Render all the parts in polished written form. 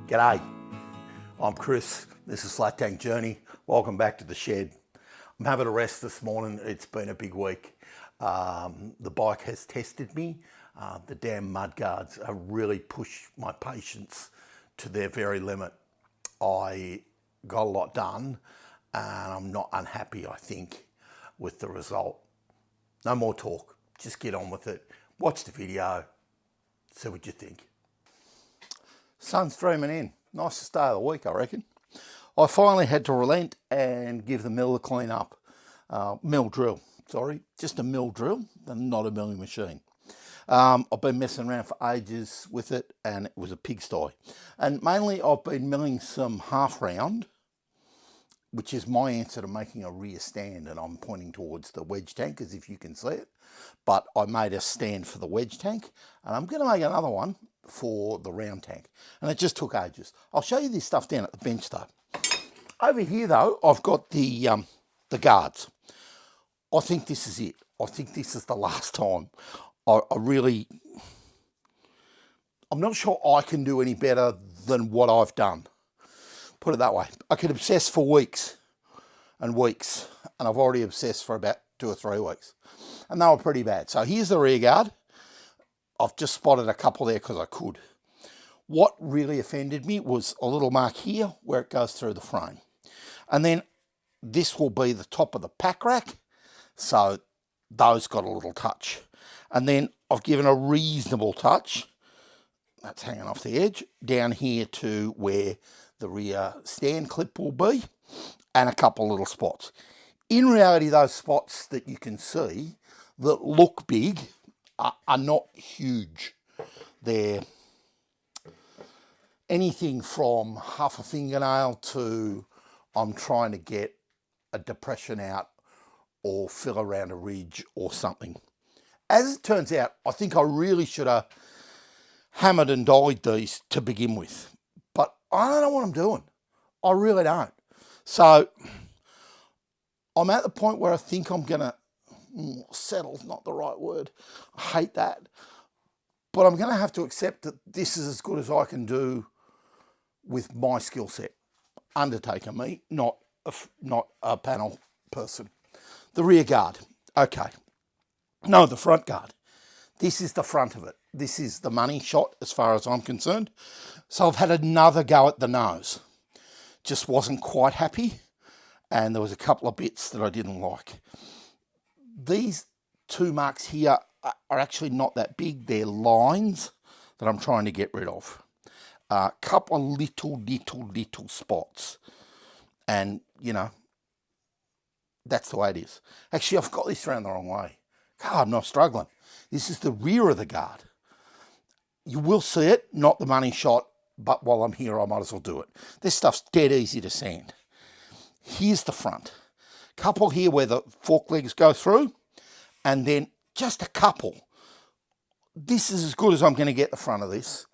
G'day, I'm Chris. This is Flat Tank Journey. Welcome back to the shed. I'm having a rest this morning. It's been a big week. The bike has tested me. The damn mudguards have really pushed my patience to their very limit. I got a lot done and I'm not unhappy, I think, with the result. No more talk. Just get on with it. Watch the video. See what you think. Sun's streaming in. Nicest day of the week, I reckon. I finally had to relent and give the mill a clean up. Mill drill, sorry. Just a mill drill, not a milling machine. I've been messing around for ages with it and it was a pigsty. And mainly I've been milling some half round, which is my answer to making a rear stand, and I'm pointing towards the wedge tank as if you can see it. But I made a stand for the wedge tank and I'm going to make another one for the round tank. And it just took ages. I'll show you this stuff down at the bench though. Over here though, I've got the guards. I think this is it. I think this is the last time. I'm not sure I can do any better than what I've done. Put it that way. I could obsess for weeks and weeks, and I've already obsessed for about 2 or 3 weeks. And they were pretty bad. So here's the rear guard. I've just spotted a couple there because I could. What really offended me was a little mark here where it goes through the frame. And then this will be the top of the pack rack. So those got a little touch. And then I've given a reasonable touch, that's hanging off the edge, down here to where the rear stand clip will be, and a couple little spots. In reality, those spots that you can see that look big are not huge. They're anything from half a fingernail to I'm trying to get a depression out or fill around a ridge or something. As it turns out, I think I really should have hammered and dollied these to begin with. But I don't know what I'm doing. I really don't. So I'm at the point where I think I'm going to, settle's not the right word. I hate that. But I'm going to have to accept that this is as good as I can do with my skill set. Undertaker me, not a panel person. The rear guard. Okay. No, the front guard. This is the front of it. This is the money shot as far as I'm concerned. So I've had another go at the nose. Just wasn't quite happy. And there was a couple of bits that I didn't like. These 2 marks here are actually not that big. They're lines that I'm trying to get rid of. A couple of little spots. And, you know, that's the way it is. Actually, I've got this around the wrong way. God, I'm not struggling. This is the rear of the guard. You will see it, not the money shot, but while I'm here, I might as well do it. This stuff's dead easy to sand. Here's the front. Couple here where the fork legs go through, and then just a couple. This is as good as I'm going to get the front of this.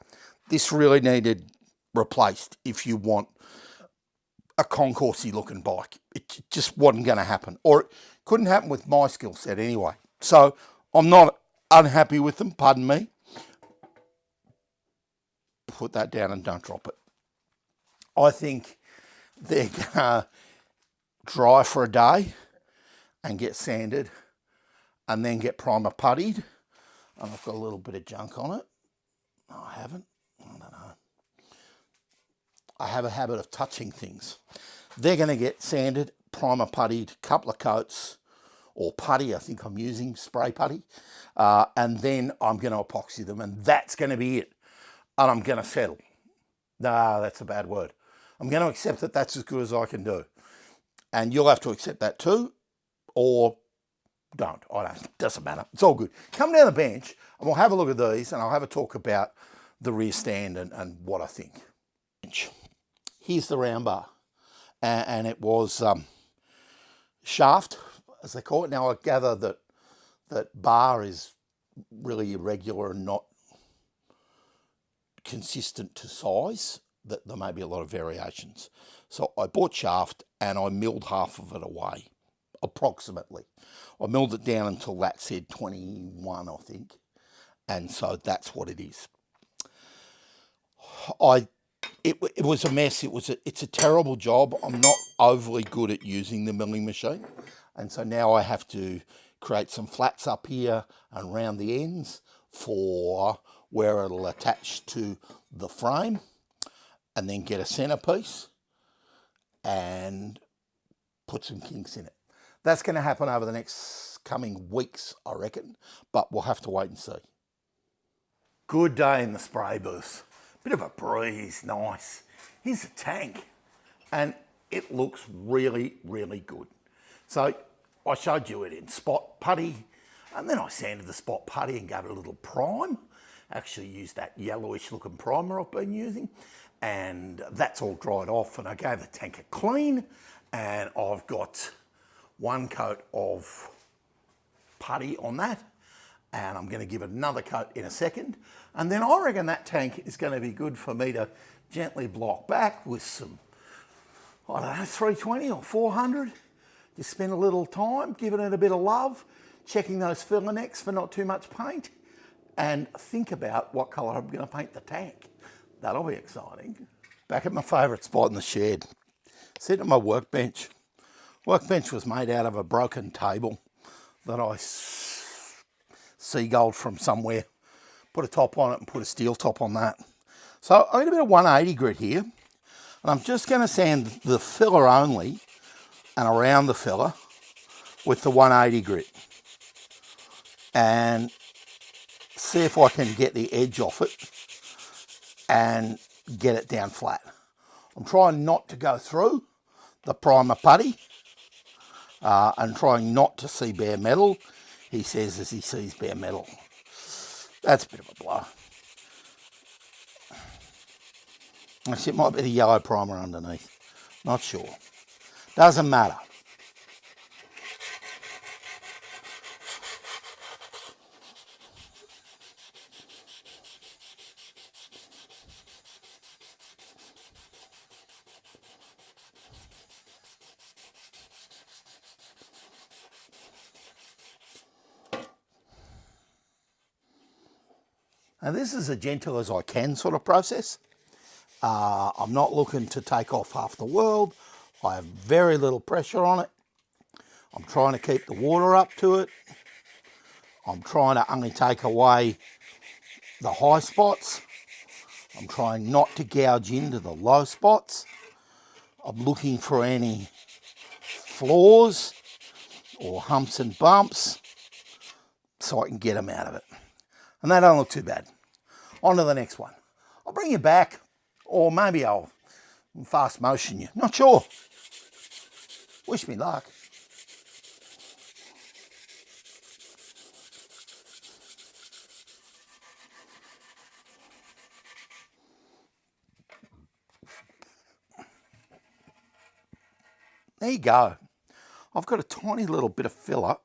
This really needed replaced if you want a concourse-y looking bike. It just wasn't going to happen, or it couldn't happen with my skill set anyway. So I'm not unhappy with them, pardon me. Put that down and don't drop it. I think they're going to dry for a day and get sanded and then get primer puttied. And I've got a little bit of junk on it. No, I haven't. I don't know. I have a habit of touching things. They're going to get sanded, primer puttied, couple of coats, or putty, I think I'm using, spray putty. And then I'm going to epoxy them, and that's going to be it. And I'm going to settle. Nah, that's a bad word. I'm going to accept that that's as good as I can do. And you'll have to accept that too, or don't. I don't. It doesn't matter. It's all good. Come down the bench, and we'll have a look at these, and I'll have a talk about the rear stand and what I think. Here's the round bar. And it was shaft, as they call it. Now, I gather that bar is really irregular and not consistent to size, that there may be a lot of variations. So I bought shaft and I milled half of it away, approximately. I milled it down until that said 21, I think. And so that's what it is. I it was a mess. It's a terrible job. I'm not overly good at using the milling machine. And so now I have to create some flats up here and around the ends for where it'll attach to the frame, and then get a centerpiece and put some kinks in it. That's going to happen over the next coming weeks, I reckon, but we'll have to wait and see. Good day in the spray booth. Bit of a breeze, nice. Here's the tank, and it looks really, really good. So I showed you it in spot putty, and then I sanded the spot putty and gave it a little prime. Actually used that yellowish looking primer I've been using, and that's all dried off, and I gave the tank a clean, and I've got one coat of putty on that, and I'm going to give it another coat in a second, and then I reckon that tank is going to be good for me to gently block back with some, I don't know, 320 or 400. Just spend a little time giving it a bit of love, checking those filler necks for not too much paint, and think about what colour I'm going to paint the tank. That'll be exciting. Back at my favourite spot in the shed, sitting at my workbench. Workbench was made out of a broken table that I seagulled from somewhere. Put a top on it and put a steel top on that. So I got a bit of 180 grit here, and I'm just going to sand the filler only and around the filler with the 180 grit, and see if I can get the edge off it and get it down flat. I'm trying not to go through the primer putty and trying not to see bare metal, he says, as he sees bare metal. That's a bit of a blow. Actually, it might be the yellow primer underneath. Not sure. Doesn't matter. Now this is as gentle as I can sort of process. I'm not looking to take off half the world. I have very little pressure on it. I'm trying to keep the water up to it. I'm trying to only take away the high spots. I'm trying not to gouge into the low spots. I'm looking for any flaws or humps and bumps so I can get them out of it. And they don't look too bad. On to the next one. I'll bring you back, or maybe I'll fast motion you. Not sure. Wish me luck. There you go. I've got a tiny little bit of filler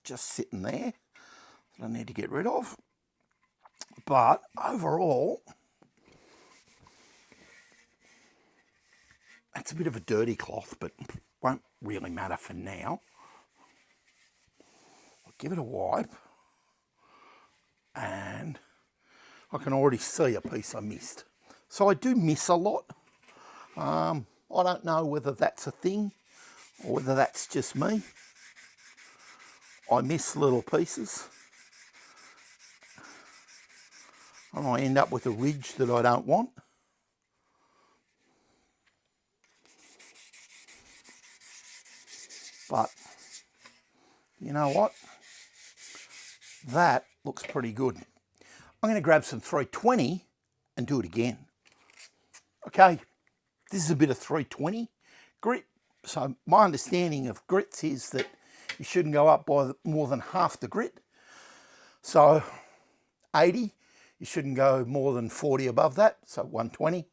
just sitting there that I need to get rid of. But overall, that's a bit of a dirty cloth, but won't really matter for now. I'll give it a wipe, and I can already see a piece I missed. So I do miss a lot. I don't know whether that's a thing or whether that's just me. I miss little pieces, and I end up with a ridge that I don't want. But you know what? That looks pretty good. I'm going to grab some 320 and do it again. Okay, this is a bit of 320 grit. So my understanding of grits is that you shouldn't go up by more than half the grit. So 80, you shouldn't go more than 40 above that, so 120.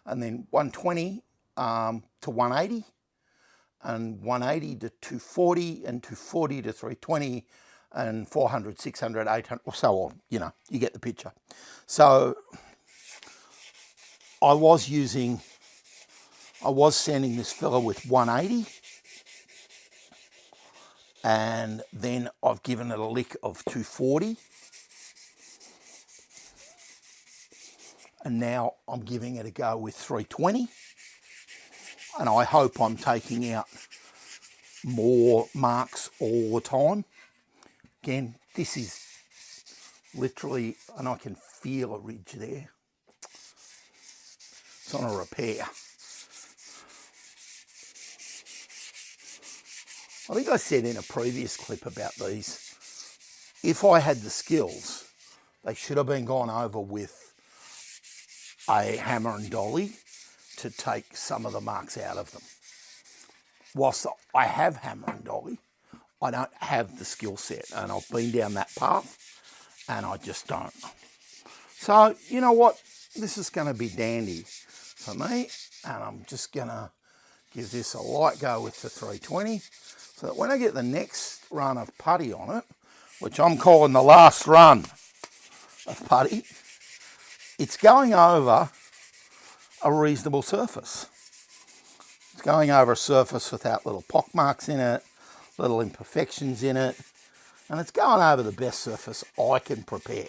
And then 120 to 180, and 180 to 240, and 240 to 320, and 400, 600, 800, or so on. You know, you get the picture. So I was sanding this filler with 180, and then I've given it a lick of 240, and now I'm giving it a go with 320, and I hope I'm taking out more marks all the time. Again, this is literally, and I can feel a ridge there. It's on a repair. I think I said in a previous clip about these, if I had the skills, they should have been gone over with a hammer and dolly to take some of the marks out of them. Whilst I have hammer and dolly, I don't have the skill set, and I've been down that path and I just don't. So, you know what? This is going to be dandy for me, and I'm just going to give this a light go with the 320, so that when I get the next run of putty on it, which I'm calling the last run of putty, it's going over a reasonable surface. It's going over a surface without little pock marks in it, little imperfections in it, and it's going over the best surface I can prepare.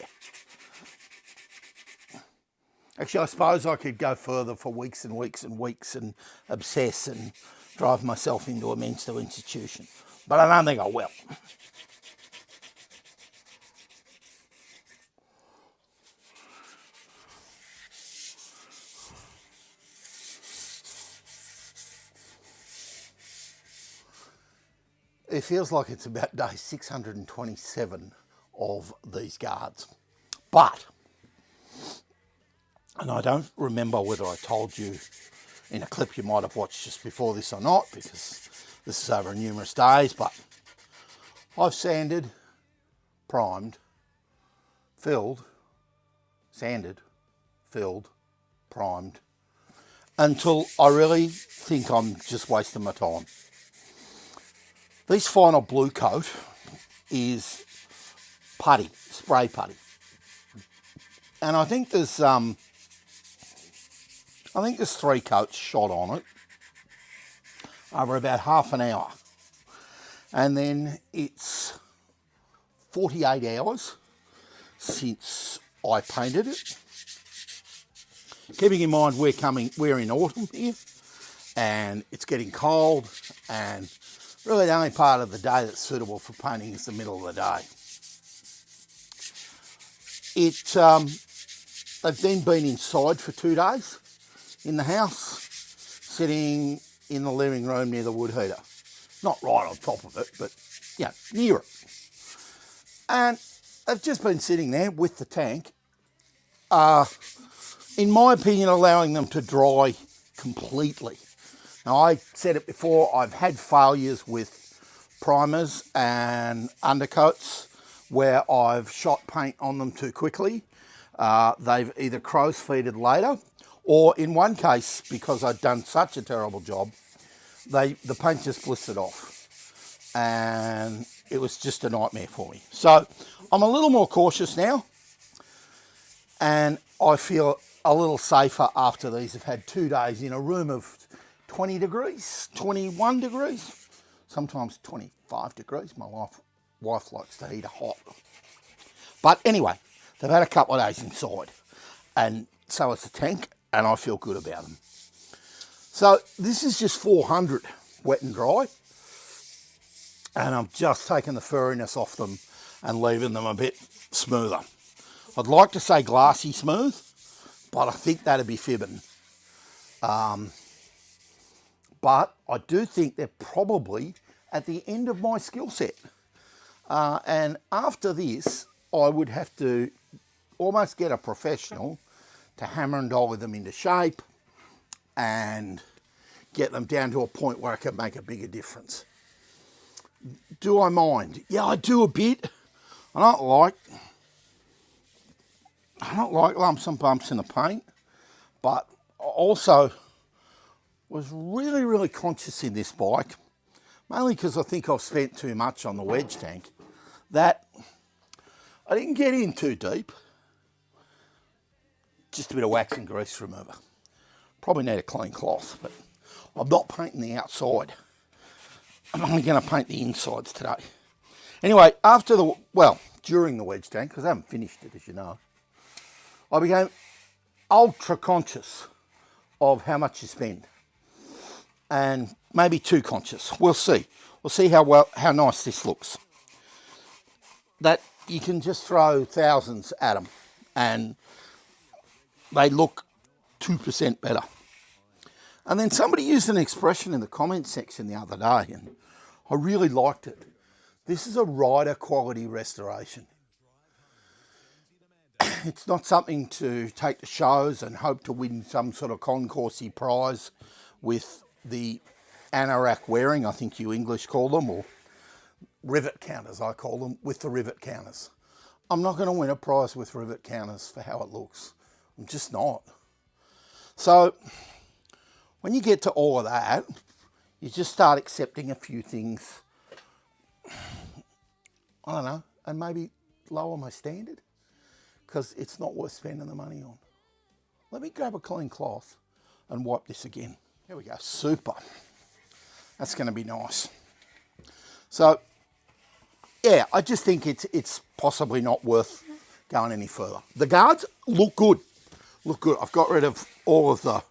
Actually, I suppose I could go further for weeks and weeks and weeks and obsess and drive myself into a mental institution, but I don't think I will. It feels like it's about day 627 of these guards. But, and I don't remember whether I told you in a clip you might have watched just before this or not, because this is over numerous days, but I've sanded, primed, filled, sanded, filled, primed, until I really think I'm just wasting my time. This final blue coat is putty, spray putty. And I think there's 3 coats shot on it over about half an hour. And then it's 48 hours since I painted it. Keeping in mind we're in autumn here, and it's getting cold, and really the only part of the day that's suitable for painting is the middle of the day. They've then been inside for 2 days in the house, sitting in the living room near the wood heater. Not right on top of it, but yeah, near it. And they've just been sitting there with the tank, in my opinion, allowing them to dry completely. Now, I said it before, I've had failures with primers and undercoats where I've shot paint on them too quickly. They've either crow's feeted later, or in one case, because I'd done such a terrible job, the paint just blistered off, and it was just a nightmare for me. So I'm a little more cautious now, and I feel a little safer after these have had 2 days in a room of 20 degrees, 21 degrees, sometimes 25 degrees. My wife likes the heater hot. But anyway, they've had a couple of days inside, and so it's a tank, and I feel good about them. So this is just 400 wet and dry, and I'm just taking the furriness off them and leaving them a bit smoother. I'd like to say glassy smooth, but I think that'd be fibbing. But I do think they're probably at the end of my skill set. And after this, I would have to almost get a professional to hammer and dolly them into shape and get them down to a point where I can make a bigger difference. Do I mind? Yeah, I do a bit. I don't like lumps and bumps in the paint, but also was really, really conscious in this bike, mainly because I think I've spent too much on the wedge tank, that I didn't get in too deep. Just a bit of wax and grease remover. Probably need a clean cloth, but I'm not painting the outside. I'm only going to paint the insides today. Anyway, during the wedge tank, because I haven't finished it, as you know, I became ultra conscious of how much you spend, and maybe too conscious. We'll see. We'll see how nice this looks. That you can just throw thousands at them, and they look 2% better. And then somebody used an expression in the comment section the other day, and I really liked it. This is a rider quality restoration. It's not something to take to shows and hope to win some sort of concoursey prize with the anorak wearing, I think you English call them, or rivet counters, I call them, with the rivet counters. I'm not going to win a prize with rivet counters for how it looks. I'm just not. So when you get to all of that, you just start accepting a few things, I don't know, and maybe lower my standard, because it's not worth spending the money on. Let me grab a clean cloth and wipe this again. Here we go, super. That's going to be nice. So, yeah, I just think it's possibly not worth going any further. The guards look good. Look good. I've got rid of all of the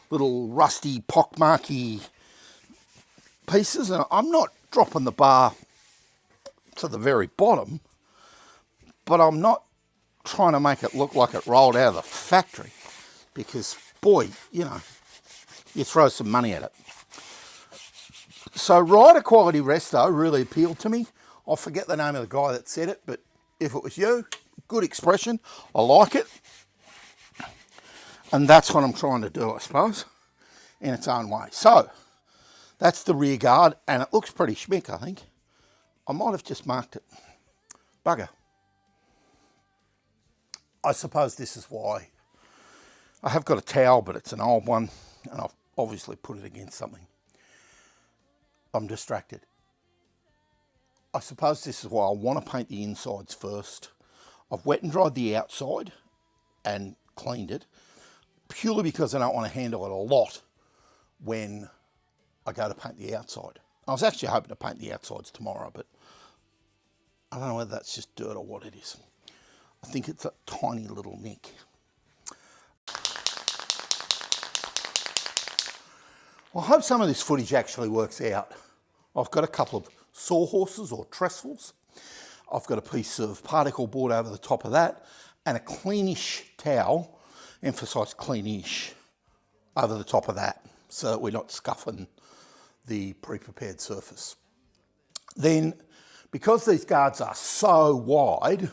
little rusty, pockmarky pieces, and I'm not dropping the bar to the very bottom, but I'm not trying to make it look like it rolled out of the factory, because, boy, you know, you throw some money at it. So rider quality resto really appealed to me. I'll forget the name of the guy that said it, but if it was you, good expression. I like it. And that's what I'm trying to do, I suppose, in its own way. So that's the rear guard, and it looks pretty schmick, I think. I might have just marked it. Bugger. I suppose this is why. I have got a towel, but it's an old one, and I've obviously put it against something. I'm distracted. I suppose this is why I want to paint the insides first. I've wet and dried the outside and cleaned it, purely because I don't want to handle it a lot when I go to paint the outside. I was actually hoping to paint the outsides tomorrow, but I don't know whether that's just dirt or what it is. I think it's a tiny little nick. Well, I hope some of this footage actually works out. I've got a couple of sawhorses or trestles. I've got a piece of particle board over the top of that, and a cleanish towel, emphasise cleanish, over the top of that, so that we're not scuffing the pre-prepared surface. Then, because these guards are so wide,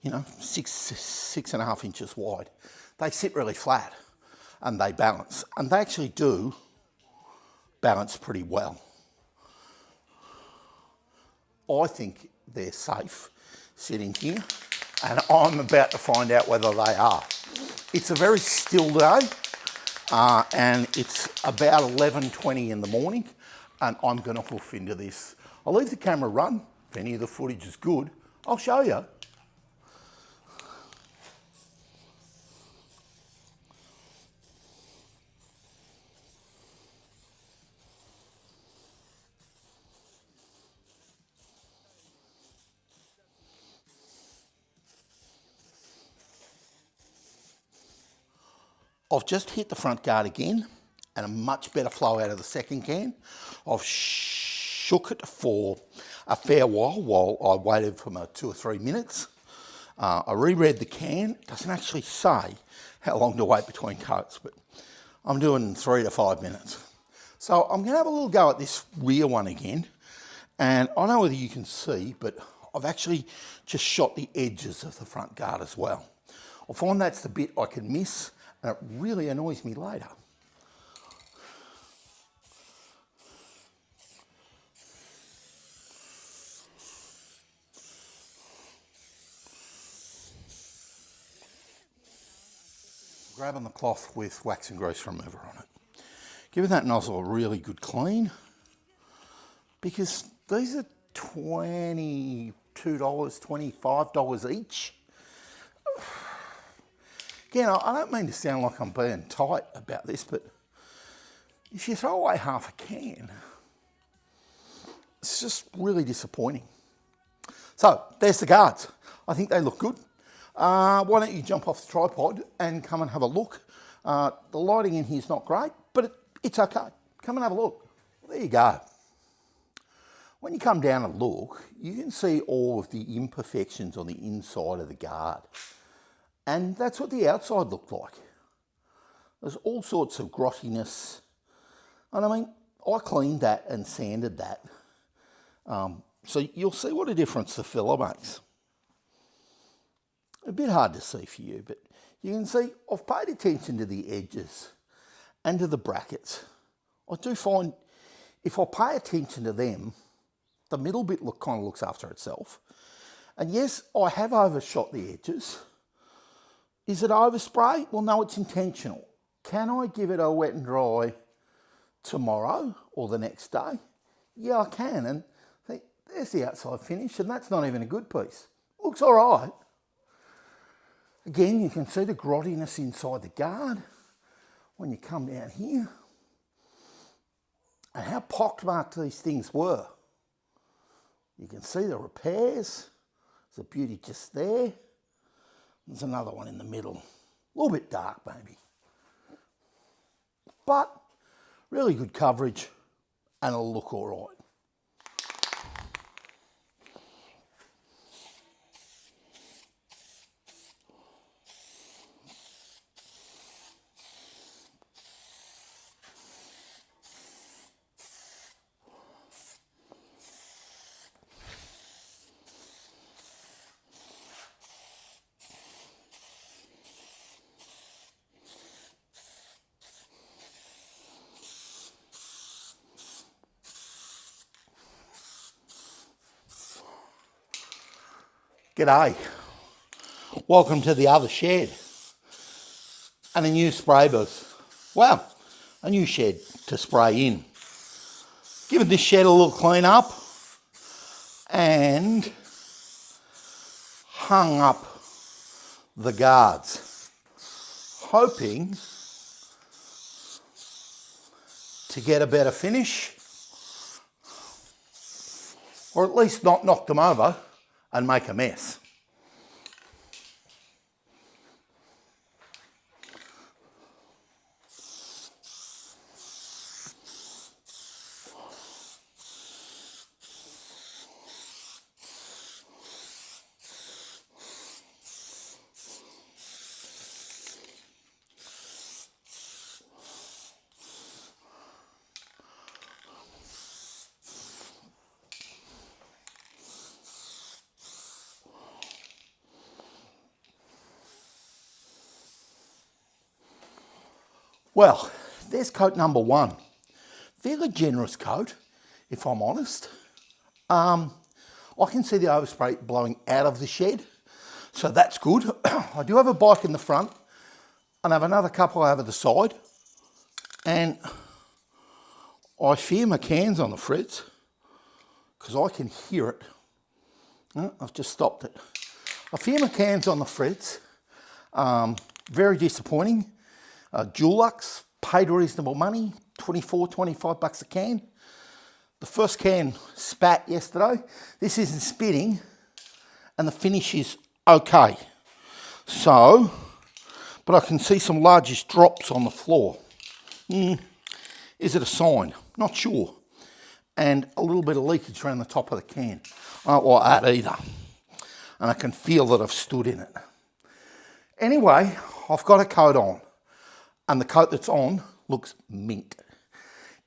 you know, 6.5 inches wide, they sit really flat and they balance, and they actually do balance pretty well. I think they're safe sitting here, and I'm about to find out whether they are. It's a very still day, and it's about 11:20 in the morning, and I'm going to hoof into this. I'll leave the camera run. If any of the footage is good, I'll show you. I've just hit the front guard again, and a much better flow out of the second can. I've shook it for a fair while I waited for my 2 or 3 minutes. I reread the can. It doesn't actually say how long to wait between coats, but I'm doing 3 to 5 minutes. So I'm going to have a little go at this rear one again, and I don't know whether you can see, but I've actually just shot the edges of the front guard as well. I find that's the bit I can miss, and it really annoys me later. Grabbing the cloth with wax and grease remover on it. Giving that nozzle a really good clean, because these are $22, $25 each. Again, I don't mean to sound like I'm being tight about this, but if you throw away half a can, it's just really disappointing. So there's the guards. I think they look good. why don't you jump off the tripod and come and have a look. The lighting in here is not great, but it's okay. Come and have a look. There you go. When you come down and look, you can see all of the imperfections on the inside of the guard. And that's what the outside looked like. There's all sorts of grottiness. And I mean, I cleaned that and sanded that. So you'll see what a difference the filler makes. A bit hard to see for you, but you can see I've paid attention to the edges and to the brackets. I do find if I pay attention to them, the middle bit kind of looks after itself. And yes, I have overshot the edges. Is it overspray? Well, no, it's intentional. Can I give it a wet and dry tomorrow or the next day? Yeah, I can. And there's the outside finish, and that's not even a good piece. Looks all right. Again, you can see the grottiness inside the guard when you come down here. And how pockmarked these things were. You can see the repairs. There's a beauty just there. There's another one in the middle. A little bit dark maybe. But really good coverage and it'll look all right. G'day, welcome to the other shed and a new spray booth. Well, a new shed to spray in. Giving this shed a little clean up and hung up the guards, hoping to get a better finish or at least not knock them over and make a mess. Well, there's coat number one. Fairly generous coat, if I'm honest. I can see the overspray blowing out of the shed, so that's good. I do have a bike in the front, and I have another couple over the side, and I fear my cans on the frets, because I can hear it. Oh, I've just stopped it. I fear my cans on the frets. Very disappointing. Dulux, paid reasonable money, 24, 25 bucks a can. The first can spat yesterday. This isn't spitting, and the finish is okay. So, but I can see some largish drops on the floor. Is it a sign? Not sure. And a little bit of leakage around the top of the can. I don't like that either. And I can feel that I've stood in it. Anyway, I've got a coat on. And the coat that's on looks mint.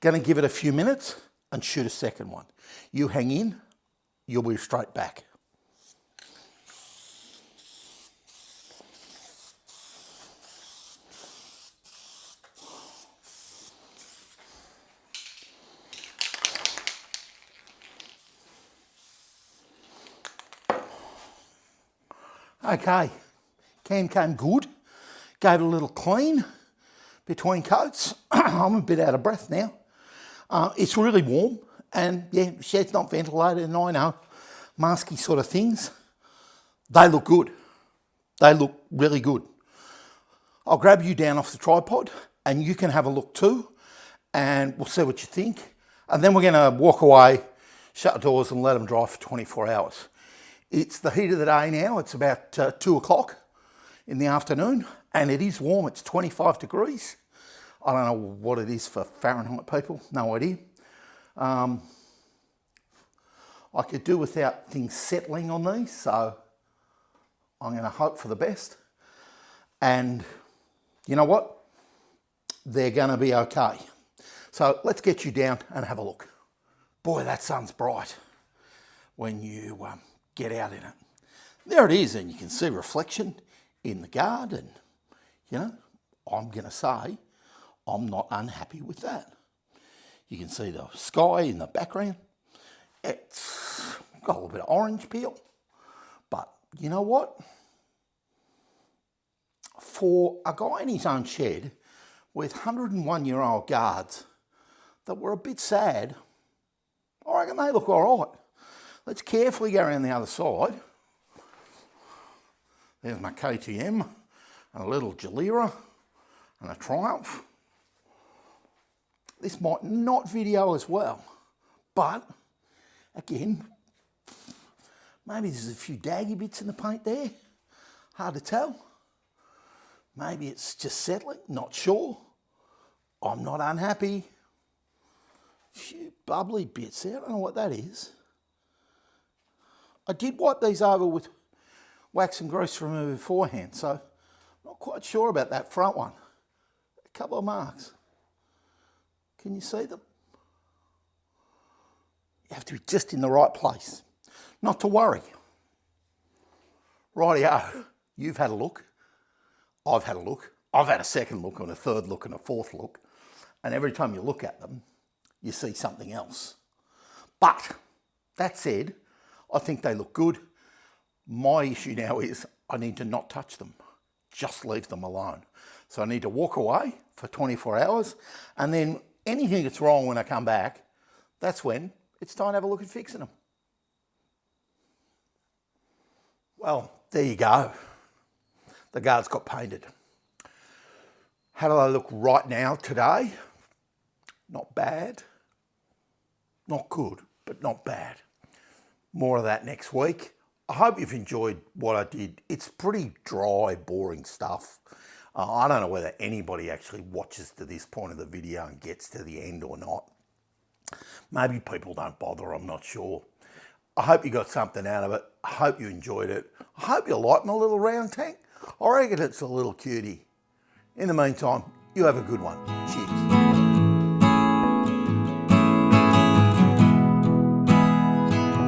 Gonna give it a few minutes and shoot a second one. You hang in, you'll be straight back. Okay, can came good. Gave it a little clean between coats. I'm a bit out of breath now. It's really warm and yeah, shed's not ventilated and I know, masky sort of things. They look good. They look really good. I'll grab you down off the tripod and you can have a look too and we'll see what you think. And then we're gonna walk away, shut the doors and let them dry for 24 hours. It's the heat of the day now. It's about 2 o'clock in the afternoon, and it is warm. It's 25 degrees. I don't know what it is for Fahrenheit people, no idea. I could do without things settling on these, so I'm going to hope for the best. And you know what? They're going to be okay. So let's get you down and have a look. Boy, that sun's bright when you get out in it. There it is, and you can see reflection in the garden. You know, I'm going to say I'm not unhappy with that. You can see the sky in the background. It's got a little bit of orange peel, but you know what? For a guy in his own shed with 101-year-old guards that were a bit sad, I reckon they look all right. Let's carefully go around the other side. There's my KTM, and a little Jalera, and a Triumph. This might not video as well, but again, maybe there's a few daggy bits in the paint there. Hard to tell. Maybe it's just settling, not sure. I'm not unhappy. A few bubbly bits there, I don't know what that is. I did wipe these over with wax and grease remover beforehand, so not quite sure about that front one. A couple of marks. Can you see them? You have to be just in the right place. Not to worry. Rightio, you've had a look. I've had a look. I've had a second look and a third look and a fourth look. And every time you look at them, you see something else. But that said, I think they look good. My issue now is I need to not touch them. Just leave them alone. So I need to walk away for 24 hours, and then anything that's wrong when I come back, that's when it's time to have a look at fixing them. Well, there you go. The guards got painted. How do they look right now today? Not bad. Not good, but not bad. More of that next week. I hope you've enjoyed what I did. It's pretty dry, boring stuff. I don't know whether anybody actually watches to this point of the video and gets to the end or not. Maybe people don't bother, I'm not sure. I hope you got something out of it. I hope you enjoyed it. I hope you like my little round tank. I reckon it's a little cutie. In the meantime, you have a good one.